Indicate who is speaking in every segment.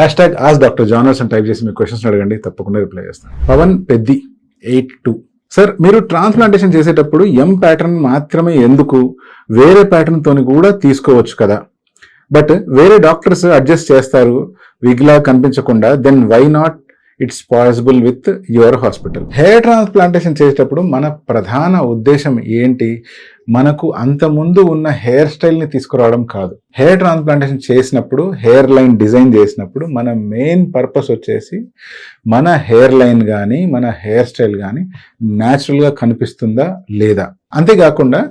Speaker 1: #Ask Dr. Jonas అని type చేసి మీ questions అడగండి, తప్పకుండా రిప్లై చేస్తాను. పవన్ పెద్ది 82 సార్, మీరు ట్రాన్స్ప్లాంటేషన్ చేసేటప్పుడు ఎం ప్యాటర్న్ మాత్రమే ఎందుకు, వేరే ప్యాటర్న్ తోని కూడా తీసుకోవచ్చు కదా, బట్ వేరే డాక్టర్స్ అడ్జస్ట్ చేస్తారు విగ్లా కనిపించకుండా, then why not it's possible with your hospital? Hair transplantation చేసేటప్పుడు మన ప్రధాన ఉద్దేశం ఏంటి? మనకు అంతకుముందు ఉన్న హెయిర్ స్టైల్ని తీసుకురావడం కాదు. హెయిర్ ట్రాన్స్ప్లాంటేషన్ చేసినప్పుడు, హెయిర్ లైన్ డిజైన్ చేసినప్పుడు మన మెయిన్ పర్పస్ వచ్చేసి మన హెయిర్ లైన్ కానీ మన హెయిర్ స్టైల్ కానీ న్యాచురల్గా కనిపిస్తుందా లేదా. అంతేకాకుండా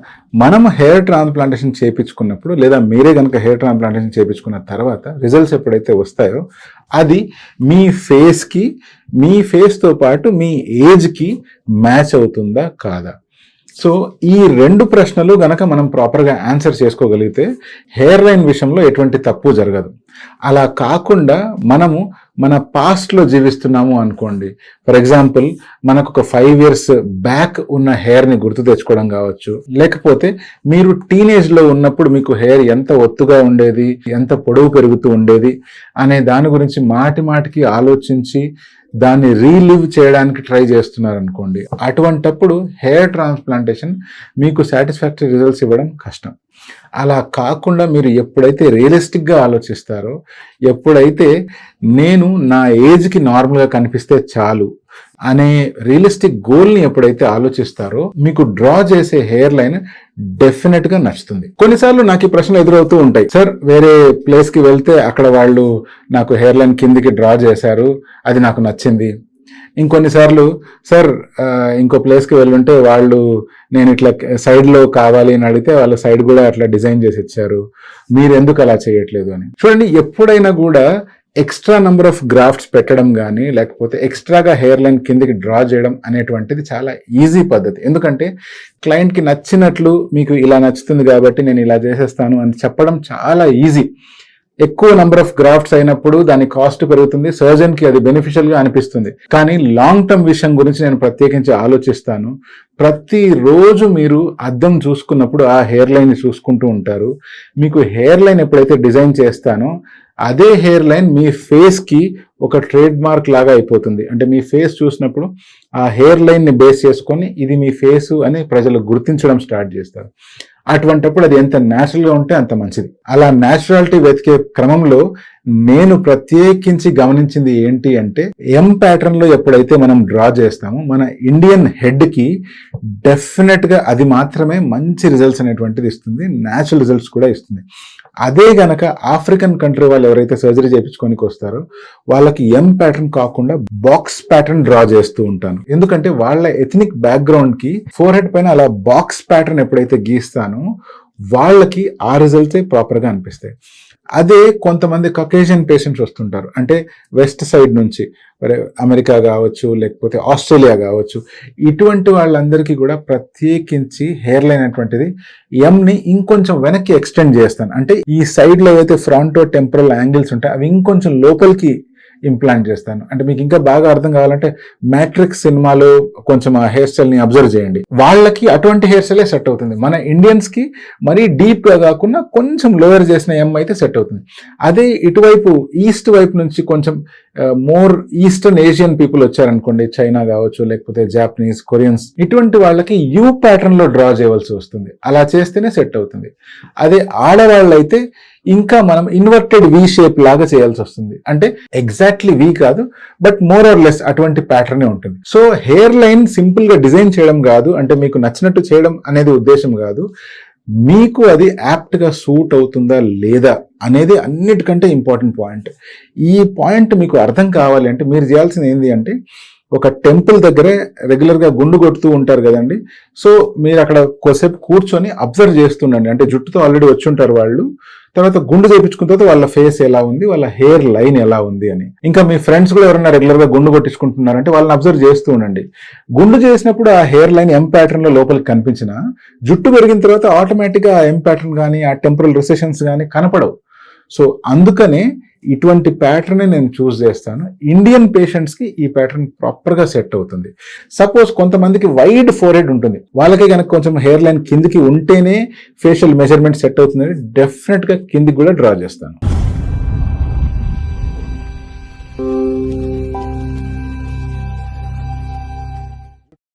Speaker 1: మనం హెయిర్ ట్రాన్స్ప్లాంటేషన్ చేయించుకున్నప్పుడు, లేదా మీరే కనుక హెయిర్ ట్రాన్స్ప్లాంటేషన్ చేయించుకున్న తర్వాత రిజల్ట్స్ ఎప్పుడైతే వస్తాయో అది మీ ఫేస్కి, మీ ఫేస్తో పాటు మీ ఏజ్కి మ్యాచ్ అవుతుందా కాదా. సో ఈ 2 ప్రశ్నలు గనక మనం ప్రాపర్గా ఆన్సర్ చేసుకోగలిగితే హెయిర్ లైన్ విషయంలో ఎటువంటి తప్పు జరగదు. అలా కాకుండా మనము మన పాస్ట్లో జీవిస్తున్నాము అనుకోండి, ఫర్ ఎగ్జాంపుల్ మనకు ఒక 5 years బ్యాక్ ఉన్న హెయిర్ని గుర్తు తెచ్చుకోవడం కావచ్చు, లేకపోతే మీరు టీనేజ్లో ఉన్నప్పుడు మీకు హెయిర్ ఎంత ఒత్తుగా ఉండేది, ఎంత పొడవు పెరుగుతూ ఉండేది అనే దాని గురించి మాటికి ఆలోచించి దాన్ని రీలివ్ చేయడానికి ట్రై చేస్తున్నారు అనుకోండి, అటువంటప్పుడు హెయిర్ ట్రాన్స్ప్లాంటేషన్ మీకు సాటిస్ఫాక్టరీ రిజల్ట్స్ ఇవ్వడం కష్టం. అలా కాకుండా మీరు ఎప్పుడైతే రియలిస్టిక్గా ఆలోచిస్తారో, ఎప్పుడైతే నేను నా ఏజ్కి నార్మల్గా కనిపిస్తే చాలు అనే రియలిస్టిక్ గోల్ని ఎప్పుడైతే ఆలోచిస్తారో మీకు డ్రా చేసే హెయిర్ లైన్ డెఫినెట్గా నచ్చుతుంది. కొన్నిసార్లు నాకు ఈ ప్రశ్నలు ఎదురవుతూ ఉంటాయి, సార్ వేరే ప్లేస్కి వెళ్తే అక్కడ వాళ్ళు నాకు హెయిర్ లైన్ కిందికి డ్రా చేశారు, అది నాకు నచ్చింది. ఇంకొన్నిసార్లు సార్ ఇంకో ప్లేస్కి వెళ్ళుంటే వాళ్ళు నేను ఇట్లా సైడ్లో కావాలి అని అడిగితే వాళ్ళు సైడ్ కూడా అట్లా డిజైన్ చేసి ఇచ్చారు, మీరు ఎందుకు అలా చేయట్లేదు అని. చూడండి, ఎప్పుడైనా కూడా ఎక్స్ట్రా నెంబర్ ఆఫ్ గ్రాఫ్ట్స్ పెట్టడం కానీ, లేకపోతే ఎక్స్ట్రాగా హెయిర్ లైన్ కిందికి డ్రా చేయడం అనేటువంటిది చాలా ఈజీ పద్ధతి. ఎందుకంటే క్లయింట్కి నచ్చినట్లు, మీకు ఇలా నచ్చుతుంది కాబట్టి నేను ఇలా చేసేస్తాను అని చెప్పడం చాలా ఈజీ. ఎక్కువ నెంబర్ ఆఫ్ గ్రాఫ్ట్స్ అయినప్పుడు దాని కాస్ట్ పెరుగుతుంది, సర్జన్కి అది బెనిఫిషియల్గా అనిపిస్తుంది. కానీ లాంగ్ టర్మ్ విషయం గురించి నేను ప్రత్యేకించి ఆలోచిస్తాను. ప్రతిరోజు మీరు అద్దం చూసుకున్నప్పుడు ఆ హెయిర్ లైన్ చూసుకుంటూ ఉంటారు. మీకు హెయిర్ లైన్ ఎప్పుడైతే డిజైన్ చేస్తానో అదే హెయిర్ లైన్ మీ ఫేస్కి ఒక ట్రేడ్ మార్క్ లాగా అయిపోతుంది. అంటే మీ ఫేస్ చూసినప్పుడు ఆ హెయిర్ లైన్ని బేస్ చేసుకొని ఇది మీ ఫేసు అని ప్రజలు గుర్తించడం స్టార్ట్ చేస్తారు. అటువంటప్పుడు అది ఎంత న్యాచురల్గా ఉంటే అంత మంచిది. అలా న్యాచురాలిటీ వెతికే క్రమంలో నేను ప్రత్యేకించి గమనించింది ఏంటి అంటే, ఎం ప్యాటర్న్లో ఎప్పుడైతే మనం డ్రా చేస్తామో మన ఇండియన్ హెడ్కి డెఫినెట్గా అది మాత్రమే మంచి రిజల్ట్స్ అనేటువంటిది ఇస్తుంది, న్యాచురల్ రిజల్ట్స్ కూడా ఇస్తుంది. అదే గనక ఆఫ్రికన్ కంట్రీ వాళ్ళు ఎవరైతే సర్జరీ చేయించుకోనికి వస్తారో వాళ్ళకి ఎం ప్యాటర్న్ కాకుండా బాక్స్ ప్యాటర్న్ డ్రా చేస్తూ ఉంటాను. ఎందుకంటే వాళ్ళ ఎథనిక్ బ్యాక్గ్రౌండ్కి ఫోర్ హెడ్ పైన అలా బాక్స్ ప్యాటర్న్ ఎప్పుడైతే గీస్తానో వాళ్ళకి ఆ రిజల్ట్సే ప్రాపర్గా అనిపిస్తాయి. అదే కొంతమంది కకేషియన్ పేషెంట్స్ వస్తుంటారు, అంటే వెస్ట్ సైడ్ నుంచి, అమెరికా కావచ్చు లేకపోతే ఆస్ట్రేలియా కావచ్చు, ఇటువంటి వాళ్ళందరికీ కూడా ప్రత్యేకించి హెయిర్ లైన్ అనేటువంటిది ఎంని ఇంకొంచెం వెనక్కి ఎక్స్టెండ్ చేస్తాను. అంటే ఈ సైడ్లో ఏవైతే ఫ్రంటో టెంపరల్ యాంగిల్స్ ఉంటాయో అవి ఇంకొంచెం లోపలికి ఇంప్లాంట్ చేస్తాను. అంటే మీకు ఇంకా బాగా అర్థం కావాలంటే మ్యాట్రిక్స్ సినిమాలో కొంచెం ఆ హెయిర్ స్టైల్ని అబ్జర్వ్ చేయండి, వాళ్ళకి అటువంటి హెయిర్ స్టైలే సెట్ అవుతుంది. మన ఇండియన్స్కి మరీ డీప్గా కాకుండా కొంచెం లోయర్ చేసిన ఎం అయితే సెట్ అవుతుంది. అదే ఇటువైపు ఈస్ట్ వైపు నుంచి కొంచెం మోర్ ఈస్టర్న్ ఏషియన్ పీపుల్ వచ్చారనుకోండి, చైనా కావచ్చు లేకపోతే జాపనీస్, కొరియన్స్, ఇటువంటి వాళ్ళకి యూ ప్యాటర్న్లో డ్రా చేయవలసి వస్తుంది. అలా చేస్తేనే సెట్ అవుతుంది. అదే ఆడవాళ్ళు అయితే ఇంకా మనం ఇన్వర్టెడ్ వి షేప్ లాగా చేయాల్సి వస్తుంది. అంటే ఎగ్జాక్ట్లీ వి కాదు, బట్ మోర్ ఆర్ లెస్ అటువంటి ప్యాటర్నే ఉంటుంది. సో హెయిర్ లైన్ సింపుల్గా డిజైన్ చేయడం కాదు, అంటే మీకు నచ్చినట్టు చేయడం అనేది ఉద్దేశం కాదు, మీకు అది యాప్ట్గా సూట్ అవుతుందా లేదా అనేది అన్నిటికంటే ఇంపార్టెంట్ పాయింట్. ఈ పాయింట్ మీకు అర్థం కావాలి అంటే మీరు చేయాల్సింది ఏంటి అంటే, ఒక టెంపుల్ దగ్గరే రెగ్యులర్గా గుండు కొడుతూ ఉంటారు కదండి, సో మీరు అక్కడ కొద్దిసేపు కూర్చొని అబ్జర్వ్ చేస్తుండండి. అంటే జుట్టుతో ఆల్రెడీ వచ్చి ఉంటారు వాళ్ళు, తర్వాత గుండు చేయించుకున్న తర్వాత వాళ్ళ ఫేస్ ఎలా ఉంది, వాళ్ళ హెయిర్ లైన్ ఎలా ఉంది అని. ఇంకా మీ ఫ్రెండ్స్ కూడా ఎవరైనా రెగ్యులర్గా గుండు కొట్టించుకుంటున్నారంటే వాళ్ళని అబ్జర్వ్ చేస్తూ ఉండండి. గుండు చేసినప్పుడు ఆ హెయిర్ లైన్ ఎం ప్యాటర్న్లో లోపలికి కనిపించిన, జుట్టు పెరిగిన తర్వాత ఆటోమేటిక్గా ఆ ఎం ప్యాటర్న్ కానీ ఆ టెంపరల్ రిసెషన్స్ కానీ కనపడవు. సో అందుకనే ఇటువంటి ప్యాటర్న్ నేను చూస్ చేస్తాను. ఇండియన్ పేషెంట్స్కి ఈ ప్యాటర్న్ ప్రాపర్గా సెట్ అవుతుంది. సపోజ్ కొంతమందికి వైడ్ ఫోర్ హెడ్ ఉంటుంది, వాళ్ళకి కనుక కొంచెం హెయిర్ లైన్ కిందికి ఉంటేనే ఫేషియల్ మెజర్మెంట్ సెట్ అవుతుందని డెఫినెట్గా కిందికి కూడా డ్రా చేస్తాను.